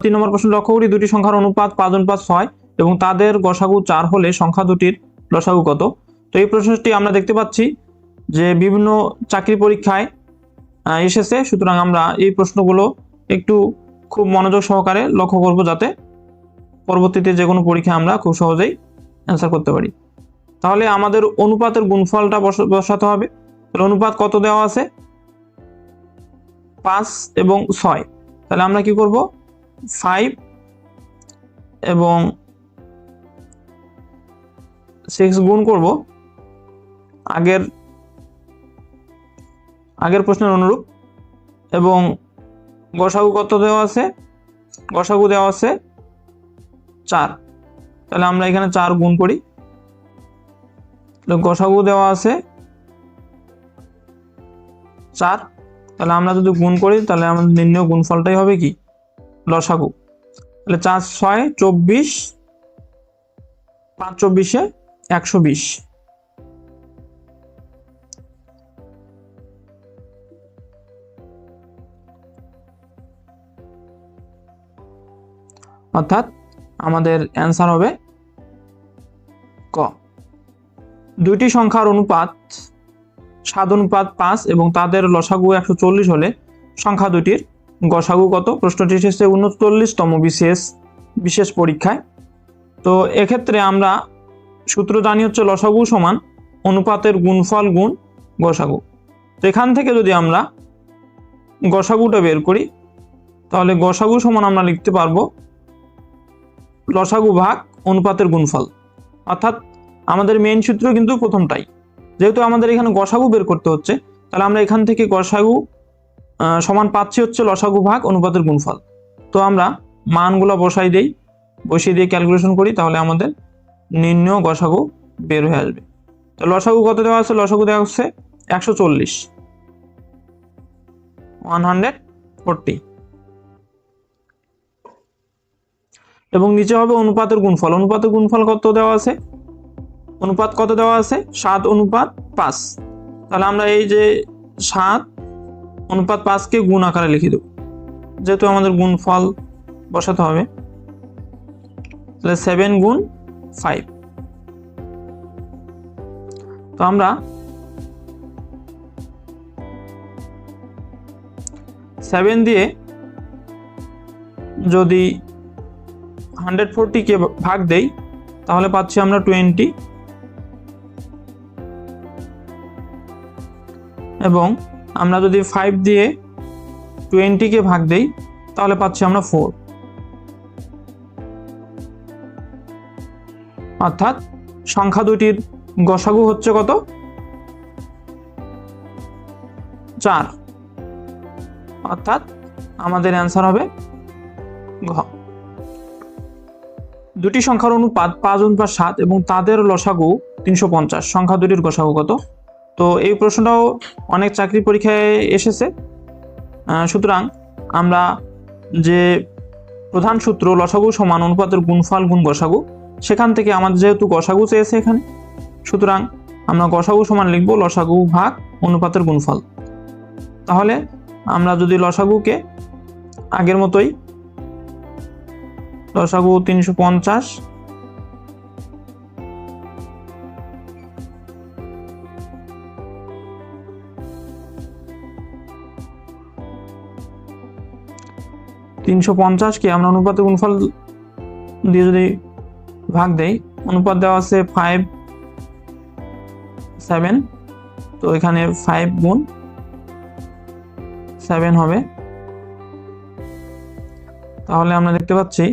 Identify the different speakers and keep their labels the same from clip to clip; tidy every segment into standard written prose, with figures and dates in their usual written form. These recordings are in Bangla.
Speaker 1: 3 নম্বর প্রশ্ন লক্ষ্য করি, দুটি সংখ্যার অনুপাত 5:6 এবং তাদের গসাগু 4 হলে সংখ্যা দুটির লসাগু কত? তো এই প্রশ্নটি আমরা দেখতে পাচ্ছি যে বিভিন্ন চাকরি পরীক্ষায় এসেছে, সুতরাং আমরা এই প্রশ্নগুলো একটু খুব মনোযোগ সহকারে লক্ষ্য করব, যাতে পরবর্তীতে যে কোনো পরীক্ষায় আমরা খুব সহজেই অ্যান্সার করতে পারি। তাহলে আমাদের অনুপাতের গুণফলটা বসাতে হবে। তাহলে অনুপাত কত দেওয়া আছে? 5 এবং 6। তাহলে আমরা কি করব? 5 এবং 6 গুণ করব আগের প্রশ্নের অনুরূপ, এবং গসাগু কত দেওয়া আছে? গসাগু দেওয়া আছে 4। তাহলে আমরা এখানে 4 গুণ করি। গসাগু দেওয়া আছে 4। তাহলে আমরা যদি গুণ করি তাহলে আমাদের নির্ণয় গুণফলটাই হবে কি? লসাগু। তাহলে 4 6 24, 5 24 120। অর্থাৎ আমাদের অ্যান্সার হবে ক। দুইটি সংখ্যার অনুপাত 7:5 এবং তাদের লসাগু 140 হলে সংখ্যা দুটির গসাগু কত? প্রশ্নটি এসেছে 39তম বিশেষ পরীক্ষায়। তো এক্ষেত্রে আমরা সূত্র জানি হচ্ছে লসাগু সমান অনুপাতের গুণফল গুণ গসাগু। তো এখান থেকে যদি আমরা গসাগুটা বের করি তাহলে গসাগু সমান আমরা লিখতে পারবো লসাগু ভাগ অনুপাতের গুণফল। অর্থাৎ আমাদের মেইন সূত্র কিন্তু প্রথমটাই, যেহেতু আমাদের এখানে গসাগু বের করতে হচ্ছে, তাহলে আমরা এখান থেকে গসাগু সমান পাচ্ছি হচ্ছে লসাগু ভাগ অনুপাতের গুণফল। তো আমরা মানগুলো বসিয়ে দিয়ে ক্যালকুলেশন করি, তাহলে আমাদের নির্ণয় গসাগু বের হয়ে আসবে। তো লসাগু কত দেওয়া আছে? লসাগু দেওয়া হচ্ছে 140, 140, এবং নিচে হবে অনুপাতের গুণফল। অনুপাতের গুণফল কত দেওয়া আছে? অনুপাত কত দেওয়া আছে? 7:5। তাহলে আমরা এই যে 7:5কে গুণ আকারে লিখে দেব, যেহেতু আমাদের গুণফল বসাতে হবে। তাহলে 7 গুণ 5। তো আমরা 7 দিয়ে যদি 140কে ভাগ দেই তাহলে পাচ্ছি আমরা 20, এবং আমরা যদি 5 দিয়ে 20কে ভাগ দেই তাহলে পাচ্ছি আমরা 4। অর্থাৎ সংখ্যা দুটির গসাগু হচ্ছে কত? 4। অর্থাৎ আমাদের অ্যান্সার হবে ঘ। দুটি সংখ্যার অনুপাত 5:7 এবং তাদের লসাগু 350, সংখ্যা দুটির গসাগু কত? তো এই প্রশ্নটাও অনেক চাকরি পরীক্ষায় এসেছে। সুতরাং আমরা যে প্রধান সূত্র লসাগু সমান অনুপাতের গুণফল গুণ গসাগু, সেখান থেকে আমাদের যেহেতু গসাগু চেয়েছে এখানে, সুতরাং আমরা গসাগু সমান লিখব লসাগু ভাগ অনুপাতের গুণফল। তাহলে আমরা যদি লসাগুকে আগের মতোই লসাগু 350 350কে আমরা অনুপাতের গুণফল দিয়ে যদি ভাগ দেই, অনুপাত দেওয়া আছে 5 7, তো এখানে 5 গুণ 7 হবে। তাহলে আমরা দেখতে পাচ্ছি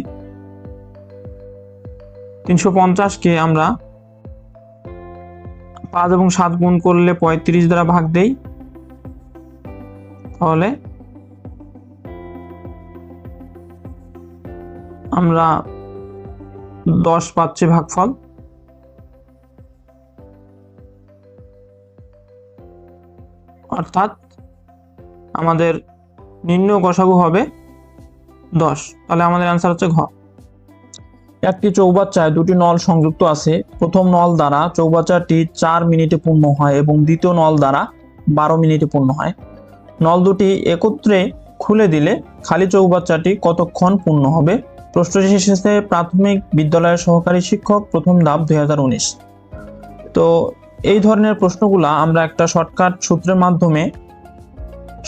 Speaker 1: 350কে আমরা 5 এবং 7 গুণ করলে 35 দ্বারা ভাগ দেই, তাহলে আমরা 10 পাচ্ছি ভাগফল। অর্থাৎ আমাদের নির্ণয় গসাগু হবে 10। তাহলে আমাদের অ্যান্সার হচ্ছে ঘ। একটি চৌবাচ্চায় দুটি নল সংযুক্ত আছে। প্রথম নল দ্বারা চৌবাচ্চাটি 4 মিনিটে পূর্ণ হয় এবং দ্বিতীয় নল দ্বারা 12 মিনিটে পূর্ণ হয়। নল দুটি একত্রে খুলে দিলে খালি চৌবাচ্চাটি কতক্ষণ পূর্ণ হবে? প্রশ্নটি এসেছে প্রাথমিক বিদ্যালয়ের সহকারী শিক্ষক, প্রথম ধাপ 2019। তো এই ধরনের প্রশ্নগুলা আমরা একটা শর্টকাট সূত্রের মাধ্যমে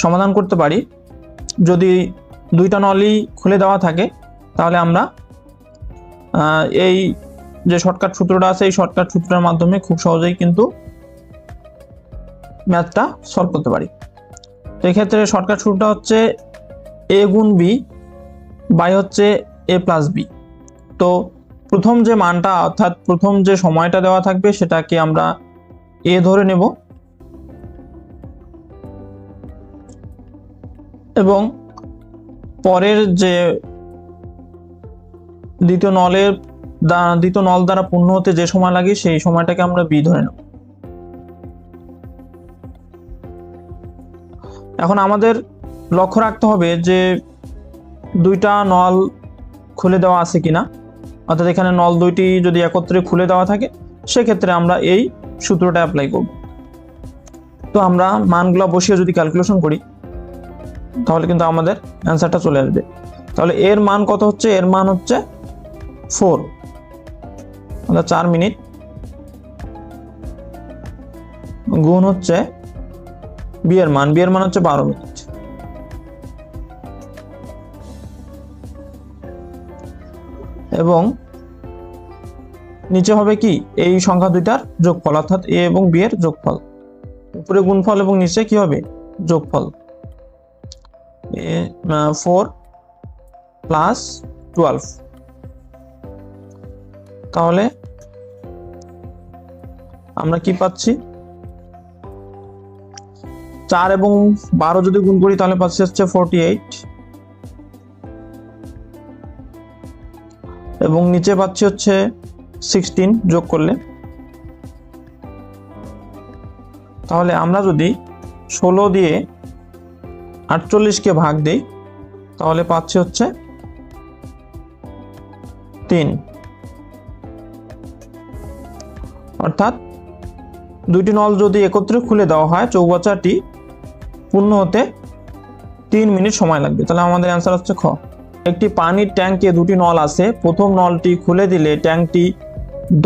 Speaker 1: সমাধান করতে পারি। যদি দুইটা নলই খুলে দেওয়া থাকে তাহলে আমরা এই যে শর্টকাট সূত্রটা আছে এই শর্টকাট সূত্রের মাধ্যমে খুব সহজেই কিন্তু ম্যাথটা সলভ করতে পারি। তো এক্ষেত্রে শর্টকাট সূত্রটা হচ্ছে a গুণ b বাই হচ্ছে a প্লাস b। তো প্রথম যে মানটা অর্থাৎ প্রথম যে সময়টা দেওয়া থাকবে সেটাকে আমরা a ধরে নেব এবং পরের যে দ্বিতীয় নল দ্বারা পূর্ণ হতে যে সময় লাগে সেই সময়টাকে আমরা b ধরে নেব। এখন আমাদের লক্ষ্য রাখতে হবে যে দুইটা নল খুলে দেওয়া আছে কিনা, অর্থাৎ এখানে নল দুইটি যদি একত্রে খুলে দেওয়া থাকে সেক্ষেত্রে আমরা এই সূত্রটা অ্যাপ্লাই করব। তো আমরা মানগুলো বসিয়ে যদি ক্যালকুলেশন করি তাহলে কিন্তু আমাদের অ্যান্সারটা চলে আসবে। তাহলে এর মান কত হচ্ছে? এর মান হচ্ছে 4, অর্থাৎ 4 মিনিট গুণ হচ্ছে বি এর মান হচ্ছে 12 মিনিট। এবং নিচে হবে কি এই সংখ্যা দুইটার যোগফল, অর্থাৎ এ এবং বি এর যোগফল। উপরে গুণফল এবং নিচে কি হবে? যোগফল। 4 প্লাস 12। তাহলে আমরা কি পাচ্ছি? 4 এবং 12 যদি গুণ করি তাহলে পাচ্ছি হচ্ছে 48 এবং নিচে পাচ্ছি হচ্ছে 16 যোগ করলে। তাহলে আমরা যদি 16 দিয়ে 48কে ভাগ দেই তাহলে পাচ্ছি হচ্ছে 3। অর্থাৎ দুইটি নল যদি একত্রে খুলে দেওয়া হয় চৌবাচ্চাটি পূর্ণ হতে 3 মিনিট সময় লাগবে। তাহলে আমাদের অ্যান্সার হচ্ছে খ। একটি পানির ট্যাঙ্কে দুটি নল আছে। প্রথম নলটি খুলে দিলে ট্যাঙ্কটি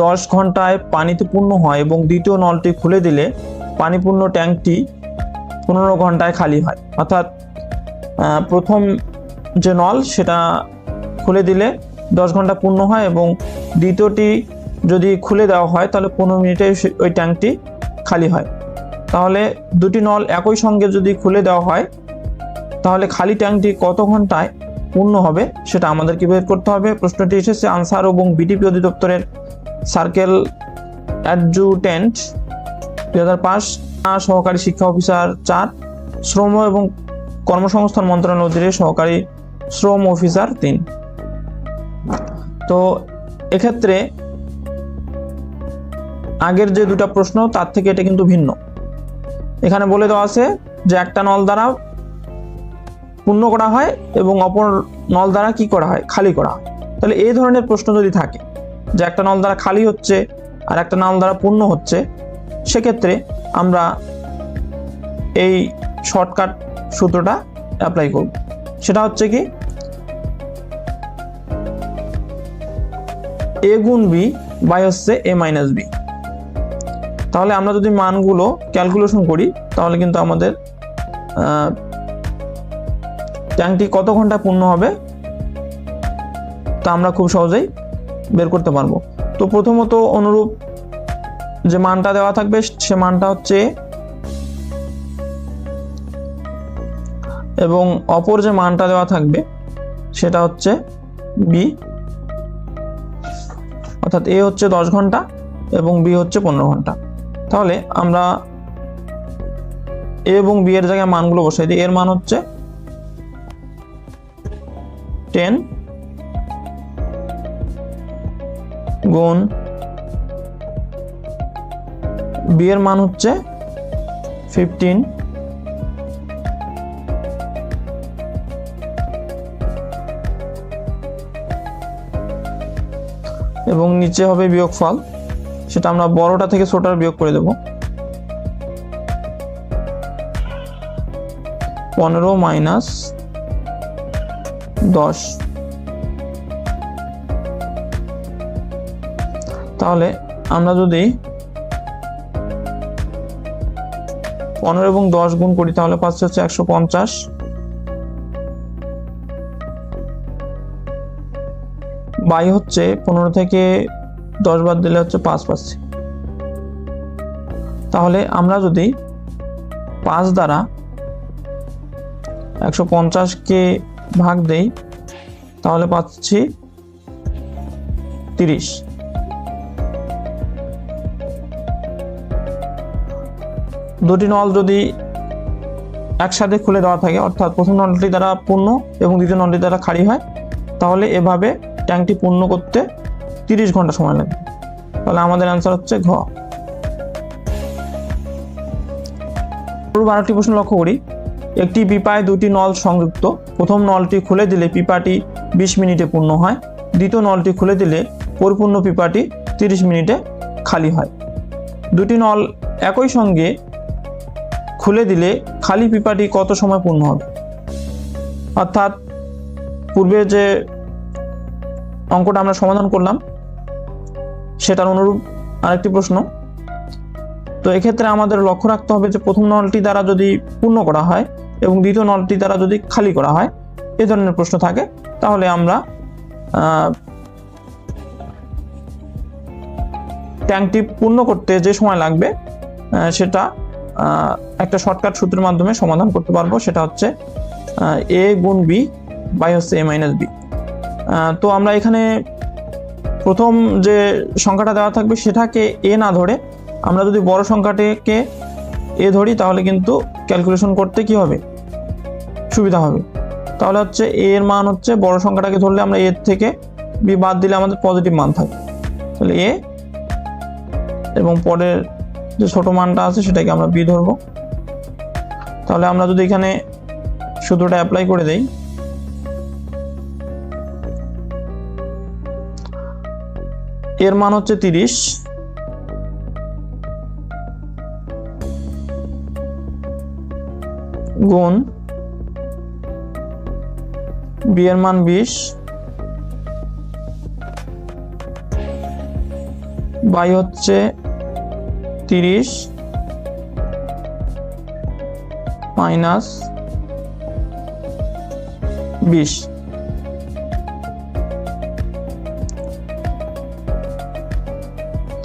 Speaker 1: 10 ঘন্টায় পানিতে পূর্ণ হয় এবং দ্বিতীয় নলটি খুলে দিলে পানিপূর্ণ ট্যাঙ্কটি 15 ঘন্টায় খালি হয়। অর্থাৎ প্রথম যে নল সেটা খুলে দিলে 10 ঘন্টা পূর্ণ হয় এবং দ্বিতীয়টি যদি খুলে দেওয়া হয় তাহলে 15 মিনিটে ওই ট্যাঙ্কটি খালি হয়। তাহলে দুটি নল একই সঙ্গে যদি খুলে দেওয়া হয় তাহলে খালি ট্যাঙ্কটি কত ঘন্টায় পূর্ণ হবে সেটা আমাদেরকে বের করতে হবে। প্রশ্নটি এসেছে আনসার এবং বিডিপি অধিদপ্তরের সার্কেল অ্যাডজুটেন্ট 2005, সহকারী শিক্ষা অফিসার 4, শ্রম এবং কর্মসংস্থান মন্ত্রণালয়ের অধীনে সহকারী শ্রম অফিসার 3। তো এক্ষেত্রে আগের যে দুটা প্রশ্ন তার থেকে এটা কিন্তু ভিন্ন। এখানে বলে দেওয়া আছে যে একটা নল দ্বারা পূর্ণ করা হয় এবং অপর নল দ্বারা কি করা হয়? খালি করা হয়। তাহলে এই ধরনের প্রশ্ন যদি থাকে যে একটা নল দ্বারা খালি হচ্ছে আর একটা নল দ্বারা পূর্ণ হচ্ছে, সেক্ষেত্রে আমরা এই শর্টকাট সূত্রটা অ্যাপ্লাই করব। সেটা হচ্ছে কি a গুণ b বাই হচ্ছে a মাইনাস b। তাহলে আমরা যদি মানগুলো ক্যালকুলেশন করি তাহলে কিন্তু আমাদের ট্যাঙ্কটি কত ঘন্টা পূর্ণ হবে তা আমরা খুব সহজেই বের করতে পারবো। তো প্রথমত অনুরূপ যে মানটা দেওয়া থাকবে সে মানটা হচ্ছে এবং অপর যে মানটা দেওয়া থাকবে সেটা হচ্ছে বি, অর্থাৎ এ হচ্ছে 10 ঘন্টা এবং বি হচ্ছে 15 ঘন্টা। তাহলে আমরা এ এবং বি এর জায়গায় মানগুলো বসাই দিই। এর মান হচ্ছে 10 গুণ বি এর মান হচ্ছে 15 এবং নিচে হবে বিয়োগফল, সেটা আমরা বড়টা থেকে ছোটটা বিয়োগ করে দেব। 15 মাইনাস 10। তাহলে আমরা যদি 15 এবং 10 গুণ করি তাহলে পাচ্ছে হচ্ছে 150। বাই হচ্ছে 15 থেকে 10 বাদ দিলে হচ্ছে 5 পাচ্ছি। তাহলে আমরা যদি 5 দ্বারা 150-কে ভাগ দেই তাহলে পাচ্ছি 30। দুটি নল যদি একসাথে খুলে দেওয়া থাকে, অর্থাৎ প্রথম নলটি দ্বারা পূর্ণ এবং দ্বিতীয় নলটি দ্বারা খালি হয়, তাহলে এভাবে ট্যাঙ্কটি পূর্ণ করতে 30 ঘন্টা সময় লাগবে। তাহলে আমাদের অ্যান্সার হচ্ছে ঘ। আরেকটি প্রশ্ন লক্ষ্য করি, একটি পিপায় দুটি নল সংযুক্ত। প্রথম নলটি খুলে দিলে পিপাটি 20 মিনিটে পূর্ণ হয়, দ্বিতীয় নলটি খুলে দিলে পরিপূর্ণ পিপাটি 30 মিনিটে খালি হয়। দুটি নল একই সঙ্গে খুলে দিলে খালি পিপাটি কত সময় পূর্ণ হবে? অর্থাৎ পূর্বে যে অঙ্কটা আমরা সমাধান করলাম সেটার অনুরূপ আরেকটি প্রশ্ন। তো এক্ষেত্রে আমাদের লক্ষ্য রাখতে হবে যে প্রথম নলটি দ্বারা যদি পূর্ণ করা হয় এবং দ্বিতীয় নলটি দ্বারা যদি খালি করা হয়, এই ধরনের প্রশ্ন থাকে, তাহলে আমরা ট্যাঙ্কটি পূর্ণ করতে যে সময় লাগবে সেটা একটা শর্টকাট সূত্রের মাধ্যমে সমাধান করতে পারবো। সেটা হচ্ছে a গুণ b বাই হচ্ছে a মাইনাস b। তো আমরা এখানে প্রথম যে সংখ্যাটা দেওয়া থাকবে সেটাকে a না ধরে আমরা যদি বড় সংখ্যাটিকে a ধরি তাহলে কিন্তু ক্যালকুলেশন করতে কি হবে, সুবিধা হবে। তাহলে হচ্ছে a এর মান হচ্ছে বড় সংখ্যাটাকে ধরলে আমরা a থেকে b বাদ দিলে আমাদের পজিটিভ মান থাকে, তাহলে a এবং পরের যে ছোট মানটা আছে সেটাকে আমরা b ধরবো। তাহলে আমরা যদি এখানে সূত্রটা অ্যাপ্লাই করে দেই, এর মান হচ্ছে 30 গুণ b এর মান 20 বাই হচ্ছে 30 মাইনাস 20।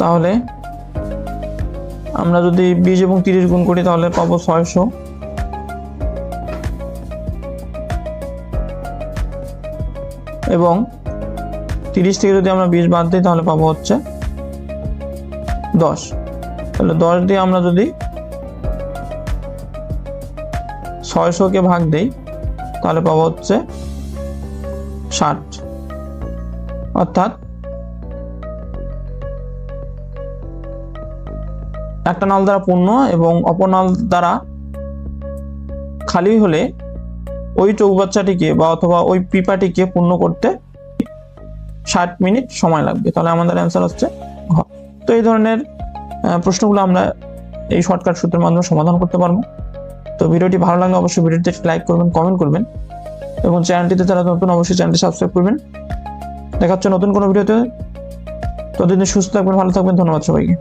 Speaker 1: তাহলে আমরা যদি 20 এবং 30 গুণ করি তাহলে পাবো 600। এবং 30 থেকে যদি আমরা 20 বাদ দিই তাহলে পাবো হচ্ছে 10। তাহলে 10 দিয়ে আমরা যদি 600-কে ভাগ দেই তাহলে পাবো হচ্ছে 60। অর্থাৎ একটা নল দ্বারা পূর্ণ এবং অপর নল দ্বারা খালি হলে ওই চৌবাচ্চাটিকে বা অথবা ওই পিপাটিকে পূর্ণ করতে 60 মিনিট সময় লাগবে। তাহলে আমাদের অ্যান্সার হচ্ছে ঘ। তো এই ধরনের প্রশ্নগুলো আমরা এই শর্টকাট সূত্রের মাধ্যমে সমাধান করতে পারবো। তো ভিডিওটি ভালো লাগলে অবশ্যই ভিডিওতে লাইক করবেন, কমেন্ট করবেন এবং চ্যানেলটিতে যারা নতুন অবশ্যই চ্যানেলটি সাবস্ক্রাইব করবেন। দেখা হচ্ছে নতুন কোনো ভিডিওতে। ততদিন সুস্থ থাকবেন, ভালো থাকবেন। ধন্যবাদ সবাইকে।